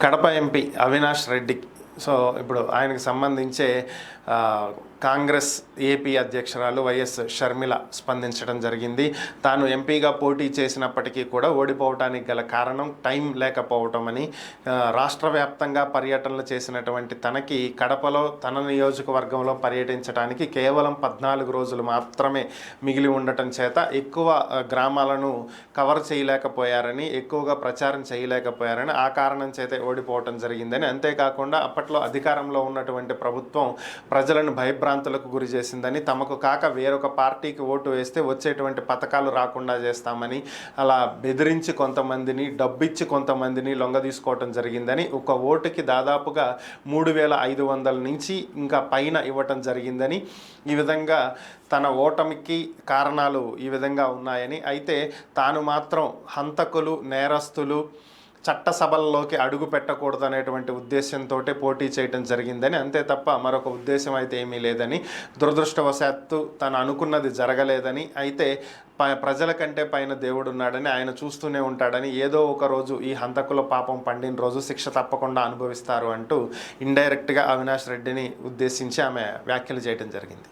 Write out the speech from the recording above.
Kadapa MP Avinash Reddy. So ఇప్పుడు ఆయనకు సంబంధించే Congress AP అధ్యక్షురాలు వైఎస్ షర్మిల స్పందించడం జరిగింది. తాను ఎంపీగా పోటీ చేసినప్పటికీ కూడా ఓడిపోవటానికి గల కారణం టైం లేకపోవటం అని, రాష్ట్ర వ్యాప్తంగా పర్యటనలు చేసినటువంటి తనకి కడపలో తన నియోజకవర్గంలో పర్యటించడానికి కేవలం 14 రోజులు మాత్రమే మిగిలి ఉండటం చేత ఎక్కువ గ్రామాలను కవర్ చేయలేకపోయారని, ఎక్కువగా ప్రచారం చేయలేకపోయారని, ఆ కారణం చేత ఓడిపోవటం జరిగిందని, అంతేకాకుండా అప్పట్లో అధికారంలో ఉన్నటువంటి ప్రభుత్వం ప్రజలను భయభ్రాంతులకు గురి చేసిందని, తమకు కాక వేరొక పార్టీకి ఓటు వేస్తే వచ్చేటువంటి పథకాలు రాకుండా చేస్తామని అలా బెదిరించి కొంతమందిని, డబ్బిచ్చి కొంతమందిని లొంగదీసుకోవటం జరిగిందని, ఒక ఓటుకి దాదాపుగా 3,500 నుంచి ఇంకా పైన ఇవ్వటం జరిగిందని, ఈ విధంగా తన ఓటమికి కారణాలు ఈ విధంగా ఉన్నాయని, అయితే తాను మాత్రం హంతకులు, నేరస్తులు చట్టసభల్లోకి అడుగు పెట్టకూడదు అనేటువంటి ఉద్దేశంతో పోటీ చేయడం జరిగిందని, అంతే తప్ప మరొక ఉద్దేశం అయితే ఏమీ లేదని, దురదృష్టవశాత్తు తను అనుకున్నది జరగలేదని, అయితే ప్రజల కంటే పైన దేవుడు ఉన్నాడని, ఆయన చూస్తూనే ఉంటాడని, ఏదో ఒక రోజు ఈ హంతకుల పాపం పండిన రోజు శిక్ష తప్పకుండా అనుభవిస్తారు అంటూ ఇండైరెక్ట్గా అవినాష్ రెడ్డిని ఉద్దేశించి ఆమె వ్యాఖ్యలు చేయడం జరిగింది.